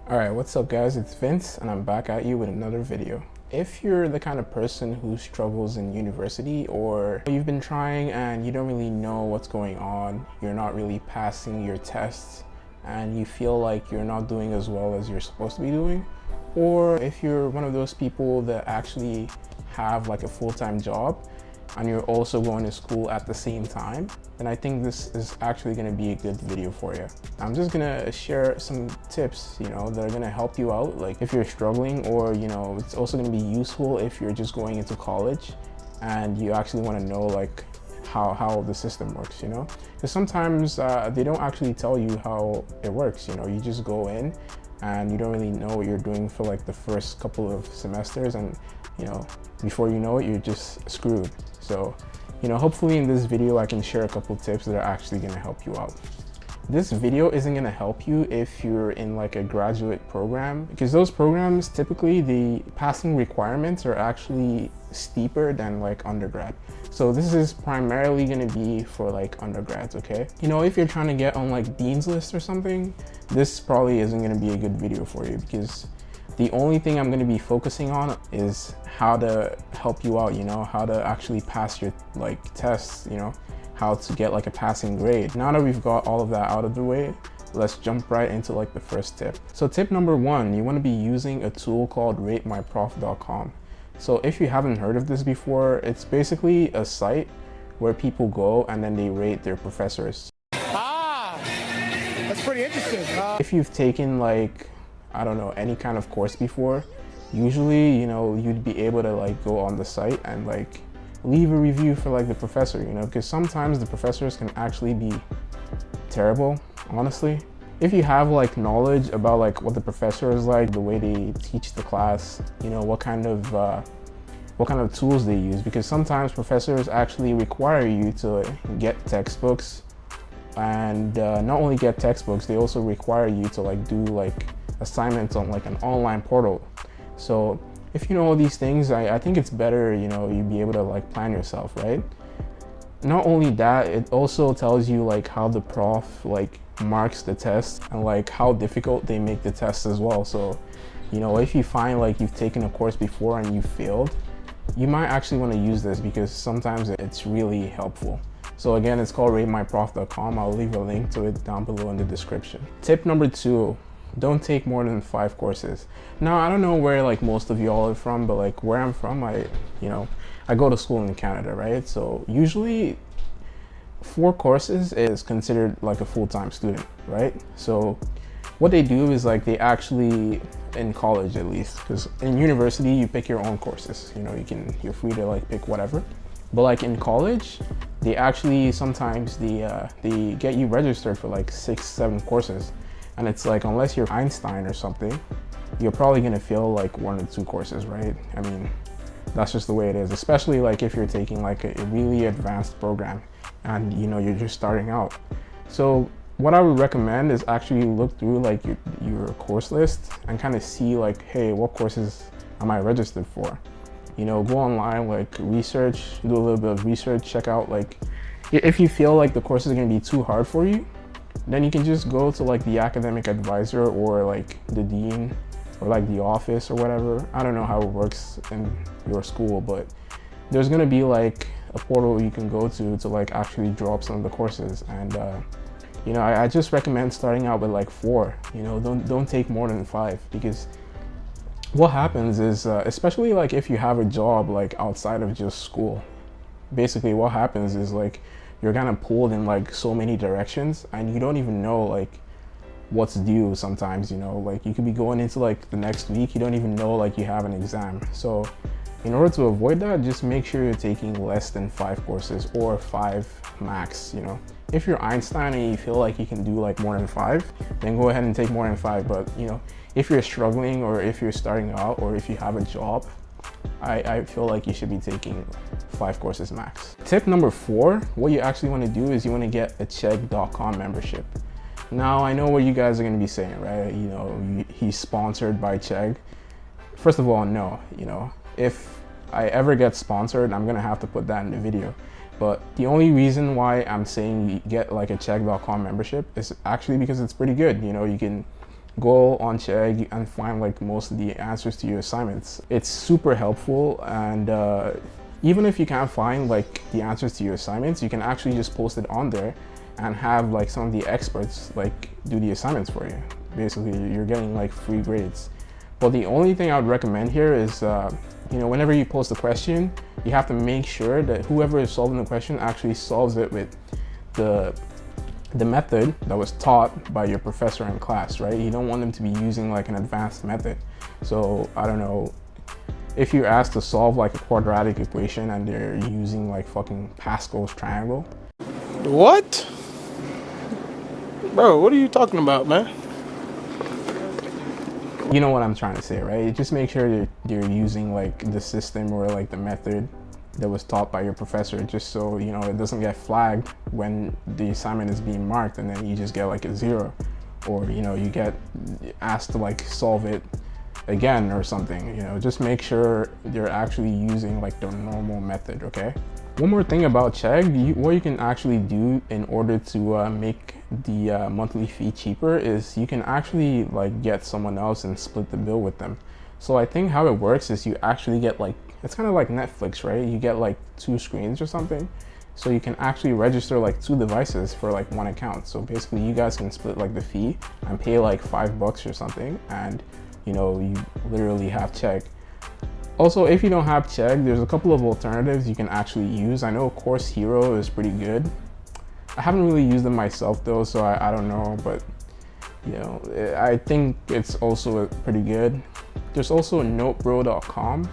Alright, what's up guys? It's Vince and I'm back at you with another video. If you're the kind of person who struggles in university, or you've been trying and you don't really know what's going on, you're not really passing your tests, and you feel like you're not doing as well as you're supposed to be doing, or if you're one of those people that actually have like a full-time job and you're also going to school at the same time, then I think this is actually going to be a good video for you. I'm just going to share some tips, that are going to help you out, like if you're struggling, or it's also going to be useful if you're just going into college and you actually want to know like how the system works, because sometimes they don't actually tell you how it works. You just go in and you don't really know what you're doing for like the first couple of semesters, and before you know it, you're just screwed. So hopefully in this video I can share a couple tips that are actually going to help you out. This video isn't going to help you if you're in like a graduate program, because those programs, typically the passing requirements are actually steeper than like undergrad. So this is primarily going to be for like undergrads, okay? If you're trying to get on like Dean's List or something, this probably isn't going to be a good video for you, because the only thing I'm going to be focusing on is how to help you out, how to actually pass your like tests, how to get like a passing grade. Now that we've got all of that out of the way, let's jump right into like the first tip. So tip number one, you want to be using a tool called ratemyprof.com. So if you haven't heard of this before, it's basically a site where people go and then they rate their professors. That's pretty interesting. If you've taken like, I don't know, any kind of course before, usually, you'd be able to like go on the site and like leave a review for like the professor, because sometimes the professors can actually be terrible, honestly. If you have like knowledge about like what the professor is like, the way they teach the class, what kind of tools they use, because sometimes professors actually require you to get textbooks, and not only get textbooks, they also require you to like do like assignments on like an online portal. So if you know all these things, I think it's better, you be able to like plan yourself, right? Not only that, it also tells you like how the prof like marks the test and like how difficult they make the test as well. So, if you find like you've taken a course before and you failed, you might actually want to use this, because sometimes it's really helpful. So again, it's called ratemyprof.com. I'll leave a link to it down below in the description. Tip number two, don't take more than 5 courses. Now, I don't know where like most of y'all are from, but like where I'm from, I go to school in Canada, right? So usually 4 courses is considered like a full-time student, right? So what they do is like they actually, in college at least, because in university you pick your own courses, you're free to like pick whatever. But like in college, they actually sometimes they get you registered for like 6-7 courses. And it's like, unless you're Einstein or something, you're probably gonna fail like 1 or 2 courses, right? I mean, that's just the way it is, especially like if you're taking like a really advanced program and you're just starting out. So what I would recommend is actually look through like your course list and kind of see like, hey, what courses am I registered for? Go online, like research, do a little bit of research, check out like, if you feel like the course is gonna be too hard for you, then you can just go to like the academic advisor or like the dean or like the office or whatever. I don't know how it works in your school, but there's gonna be like a portal you can go to like actually drop some of the courses. And I just recommend starting out with like 4. Don't take more than 5, because what happens is, especially like if you have a job like outside of just school, basically what happens is like you're kind of pulled in like so many directions and you don't even know like what's due sometimes. Like you could be going into like the next week, you don't even know like you have an exam. So in order to avoid that, just make sure you're taking less than 5 courses, or 5 max. If you're Einstein and you feel like you can do like more than 5, then go ahead and take more than 5. But if you're struggling, or if you're starting out, or if you have a job, I feel like you should be taking 5 courses max. Tip number 4, what you actually want to do is you want to get a Chegg.com membership. Now, I know what you guys are going to be saying, right? He's sponsored by Chegg. First of all, no. If I ever get sponsored, I'm going to have to put that in the video. But the only reason why I'm saying you get like a Chegg.com membership is actually because it's pretty good. You can go on Chegg and find like most of the answers to your assignments. It's super helpful, and even if you can't find like the answers to your assignments, you can actually just post it on there and have like some of the experts like do the assignments for you. Basically, you're getting like free grades. But the only thing I would recommend here is, whenever you post a question, you have to make sure that whoever is solving the question actually solves it with the method that was taught by your professor in class, right? You don't want them to be using like an advanced method. So I don't know, if you're asked to solve like a quadratic equation and they're using like fucking Pascal's triangle. What? Bro, what are you talking about, man? You know what I'm trying to say, right? Just make sure that you're using like the system or like the method that was taught by your professor, just so it doesn't get flagged when the assignment is being marked and then you just get like a 0, or you get asked to like solve it again or something. Just make sure you're actually using like the normal method. Okay, one more thing about Chegg, what you can actually do in order to make the monthly fee cheaper is you can actually like get someone else and split the bill with them. So I think how it works is you actually get like, it's kind of like Netflix, right? You get like 2 screens or something. So you can actually register like 2 devices for like 1 account. So basically you guys can split like the fee and pay like $5 or something, and you literally have Chegg. Also, if you don't have Chegg, there's a couple of alternatives you can actually use. I know Course Hero is pretty good. I haven't really used them myself though, so I don't know, but I think it's also pretty good. There's also notebro.com.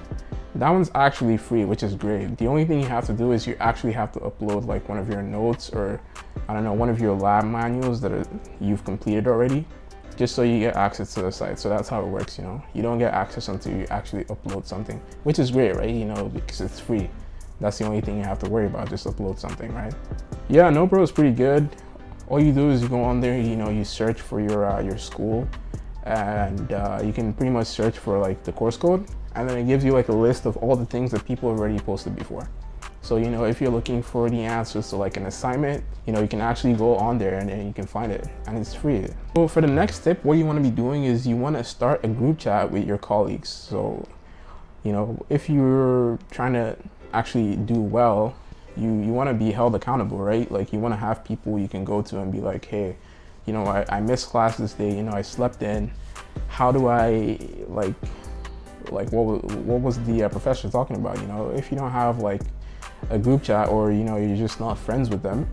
That one's actually free, which is great. The only thing you have to do is you actually have to upload like one of your notes, or I don't know, one of your lab manuals that you've completed already, just so you get access to the site. So that's how it works. You don't get access until you actually upload something, which is great, right? Because it's free. That's the only thing you have to worry about, just upload something, right? Yeah, Notebro is pretty good. All you do is you go on there, you search for your school, and you can pretty much search for like the course code, and then it gives you like a list of all the things that people have already posted before. So if you're looking for the answers to like an assignment, you can actually go on there and then you can find it, and it's free. So for the next tip, what you want to be doing is you want to start a group chat with your colleagues. So if you're trying to actually do well, you want to be held accountable, right? Like you want to have people you can go to and be like, hey, I missed class this day, I slept in. How do I like what was the professor talking about? If you don't have like a group chat, or you're just not friends with them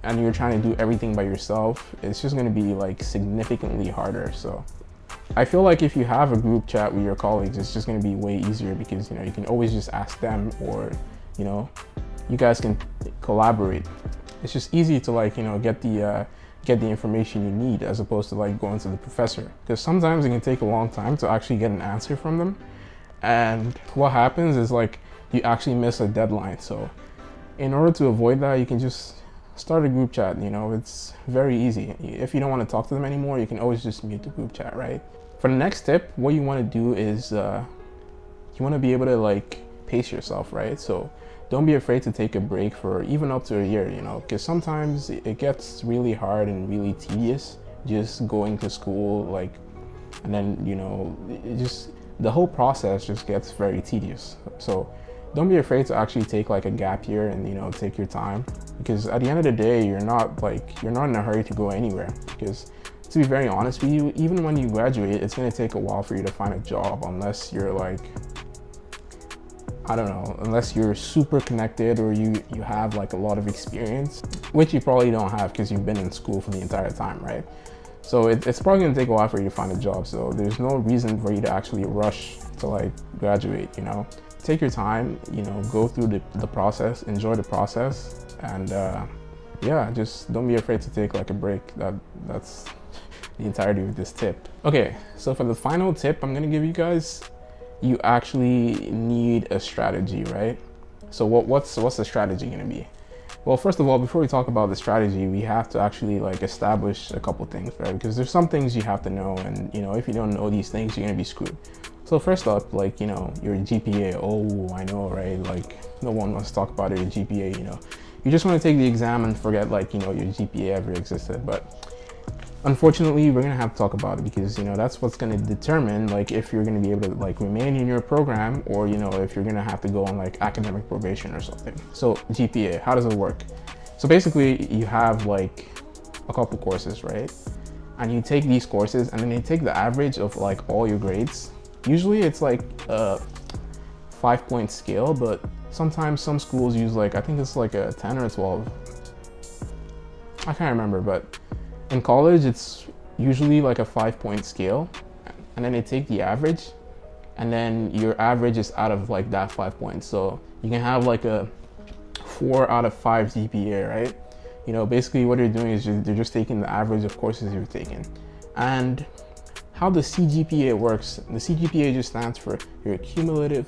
and you're trying to do everything by yourself, it's just going to be like significantly harder. So I feel like if you have a group chat with your colleagues, it's just going to be way easier, because you can always just ask them, or you guys can collaborate. It's just easy to like get the information you need, as opposed to like going to the professor, because sometimes it can take a long time to actually get an answer from them, and what happens is like you actually miss a deadline. So in order to avoid that, you can just start a group chat. It's very easy. If you don't want to talk to them anymore, you can always just mute the group chat, right? For the next tip, what you want to do is you want to be able to like pace yourself, right? So don't be afraid to take a break for even up to a year, because sometimes it gets really hard and really tedious just going to school, like, and then the whole process just gets very tedious. So don't be afraid to actually take like a gap year and take your time, because at the end of the day, you're not in a hurry to go anywhere. Because to be very honest with you, even when you graduate, it's going to take a while for you to find a job, unless you're like, I don't know, unless you're super connected, or you have like a lot of experience, which you probably don't have because you've been in school for the entire time, right? So it's probably gonna take a while for you to find a job. So there's no reason for you to actually rush to like graduate. Take your time, go through the process, enjoy the process, and yeah, just don't be afraid to take like a break. That's the entirety of this tip. Okay, so for the final tip I'm gonna give you guys, you actually need a strategy, right? So what's the strategy gonna be? Well, first of all, before we talk about the strategy, we have to actually like establish a couple things, right? Because there's some things you have to know, and if you don't know these things, you're gonna be screwed. So first up, like your GPA. Oh, I know, right? Like no one wants to talk about your GPA. You just want to take the exam and forget like your GPA ever existed. But Unfortunately, we're gonna have to talk about it because that's what's gonna determine like if you're gonna be able to like remain in your program, or if you're gonna have to go on like academic probation or something. So GPA, how does it work? So basically you have like a couple courses, right? And you take these courses and then you take the average of like all your grades. Usually it's like a 5-point scale, but sometimes some schools use like, I think it's like a 10 or a 12. I can't remember, but in college, it's usually like a 5-point scale, and then they take the average, and then your average is out of like that 5 points. So you can have like a 4 out of 5 GPA, right? Basically what you're doing is they're just taking the average of courses you've taken. And how the CGPA works, the CGPA just stands for your cumulative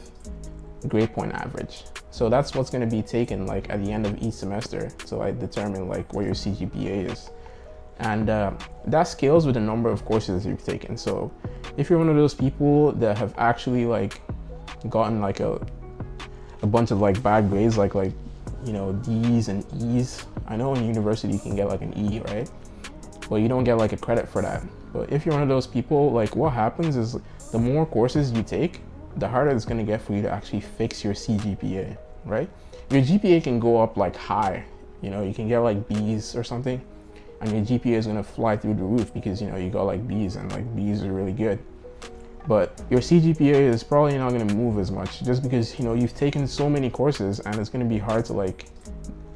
grade point average. So that's what's going to be taken like at the end of each semester to like determine like what your CGPA is. And that scales with the number of courses you've taken. So if you're one of those people that have actually like gotten like a bunch of like bad grades, like D's and E's. I know in university you can get like an E, right? But you don't get like a credit for that. But if you're one of those people, like what happens is the more courses you take, the harder it's gonna get for you to actually fix your CGPA, right? Your GPA can go up like high, you can get like B's or something, and your GPA is gonna fly through the roof because you got like B's, and like B's are really good. But your CGPA is probably not gonna move as much just because you've taken so many courses, and it's gonna be hard to like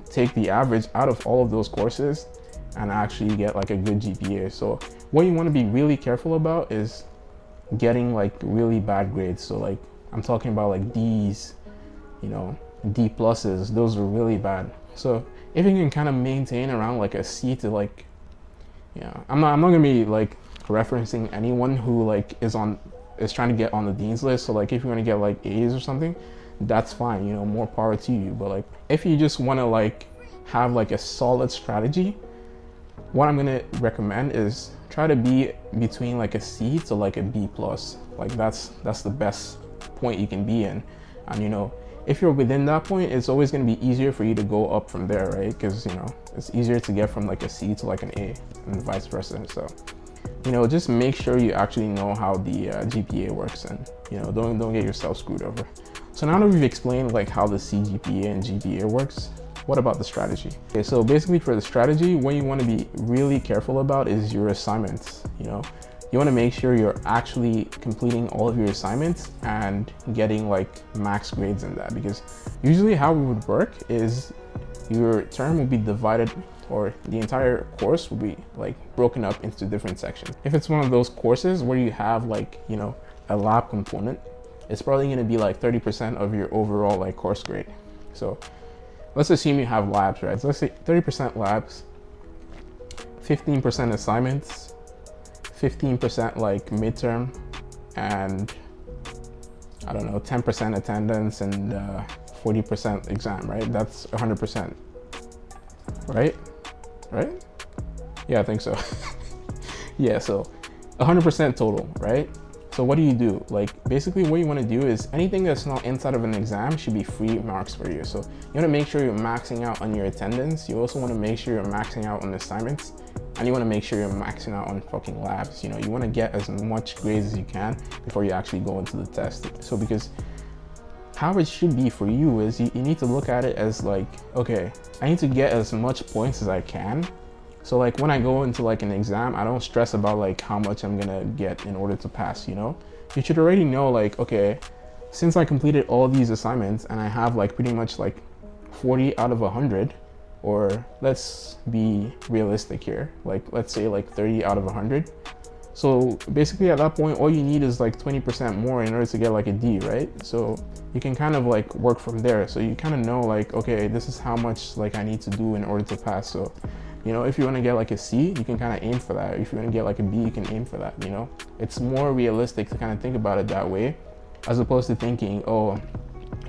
take the average out of all of those courses and actually get like a good GPA. So what you want to be really careful about is getting like really bad grades. So like I'm talking about like D's, D pluses, those are really bad. So if you can kind of maintain around like a C to like, I'm not gonna be like referencing anyone who like is trying to get on the dean's list. So like if you want to get like A's or something, that's fine, more power to you. But like if you just want to like have like a solid strategy, what I'm gonna recommend is try to be between like a C to like a B plus. Like that's the best point you can be in. And if you're within that point, it's always gonna be easier for you to go up from there, right? Because it's easier to get from like a C to like an A and vice versa. So just make sure you actually know how the GPA works, and don't get yourself screwed over. So now that we've explained like how the CGPA and GPA works, what about the strategy? Okay, so basically for the strategy, what you want to be really careful about is your assignments. You want to make sure you're actually completing all of your assignments and getting like max grades in that, because usually how it would work is your term will be divided, or the entire course will be like broken up into different sections. If it's one of those courses where you have like a lab component, it's probably going to be like 30% of your overall like course grade. So let's assume you have labs, right? So let's say 30% labs, 15% assignments, 15% like midterm, and I don't know, 10% attendance, and 40% exam, right? That's 100%, right? Right? Yeah, I think so. Yeah, so 100% total, right? So what do? Like basically what you want to do is anything that's not inside of an exam should be free marks for you. So you want to make sure you're maxing out on your attendance. You also want to make sure you're maxing out on assignments, and you want to make sure you're maxing out on fucking labs. You want to get as much grades as you can before you actually go into the test. So because how it should be for you is you need to look at it as like, okay, I need to get as much points as I can. So like when I go into like an exam, I don't stress about like how much I'm gonna get in order to pass, You should already know like, okay, since I completed all these assignments and I have like pretty much like 40 out of 100, or let's be realistic here, like let's say like 30 out of 100. So basically at that point, all you need is like 20% more in order to get like a D, right? So you can kind of like work from there. So you kind of know like, okay, this is how much like I need to do in order to pass. So if you want to get like a C, you can kind of aim for that. If you want to get like a B, you can aim for that. It's more realistic to kind of think about it that way, as opposed to thinking, oh,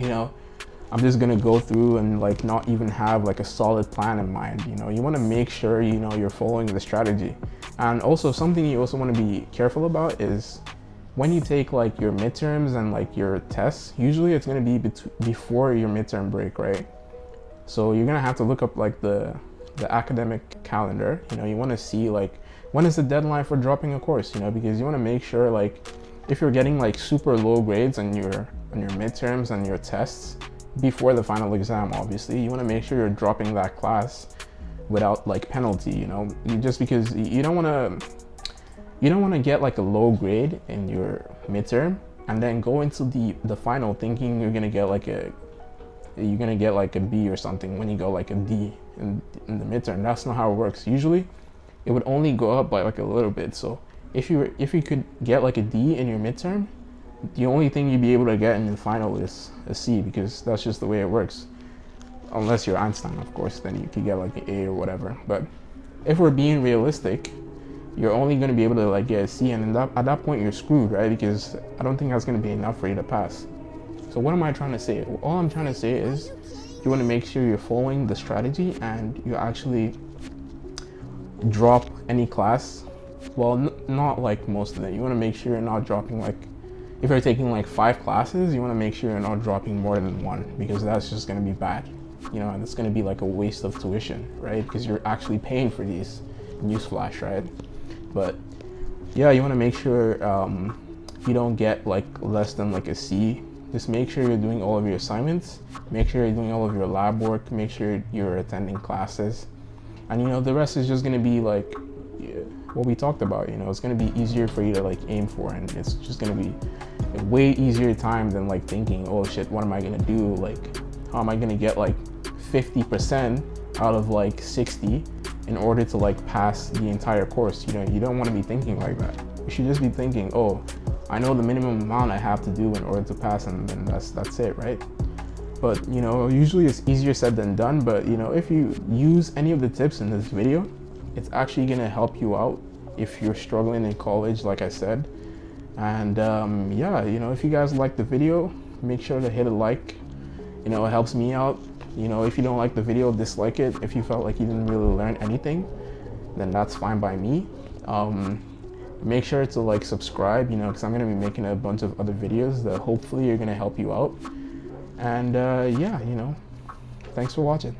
I'm just gonna go through and like not even have like a solid plan in mind. You want to make sure you're following the strategy. And also something you also want to be careful about is when you take like your midterms and like your tests, usually it's going to be before your midterm break, right? So you're going to have to look up like the academic calendar. You want to see like when is the deadline for dropping a course, you know, because you want to make sure, like, if you're getting like super low grades on your midterms and your tests before the final exam, obviously you want to make sure you're dropping that class without like penalty, you know, just because you don't want to get like a low grade in your midterm and then go into the final thinking you're gonna get like a B or something when you go like a D in the midterm. That's not how it works. Usually it would only go up by like a little bit. So if you could get like a D in your midterm, the only thing you'd be able to get in the final is a C, because that's just the way it works. Unless you're Einstein, of course, then you could get like an A or whatever. But if we're being realistic, you're only going to be able to like get a C, and at that point you're screwed, right? Because I don't think that's going to be enough for you to pass. So what am I trying to say? All I'm trying to say is you want to make sure you're following the strategy and you actually drop any class. Well, not like most of it. You want to make sure you're not dropping, like, if you're taking like 5 classes, you want to make sure you're not dropping more than 1, because that's just going to be bad, you know, and it's going to be like a waste of tuition, right? Because you're actually paying for these. Newsflash, right? But yeah, you want to make sure you don't get like less than like a C. Just make sure you're doing all of your assignments, make sure you're doing all of your lab work, make sure you're attending classes, and you know, the rest is just going to be like what we talked about. You know, it's going to be easier for you to like aim for, and it's just going to be a way easier time than like thinking, oh shit, what am I going to do? Like, how am I going to get like 50% out of like 60 in order to like pass the entire course? You know, you don't want to be thinking like that. You should just be thinking, oh, I know the minimum amount I have to do in order to pass, and then that's it, right? But you know, usually it's easier said than done. But you know, if you use any of the tips in this video, it's actually gonna help you out if you're struggling in college, like I said. And yeah, you know, if you guys like the video, make sure to hit a like. You know, it helps me out. You know, if you don't like the video, dislike it. If you felt like you didn't really learn anything, then that's fine by me. Make sure to like subscribe, you know, because I'm going to be making a bunch of other videos that hopefully are going to help you out. And yeah, you know, thanks for watching.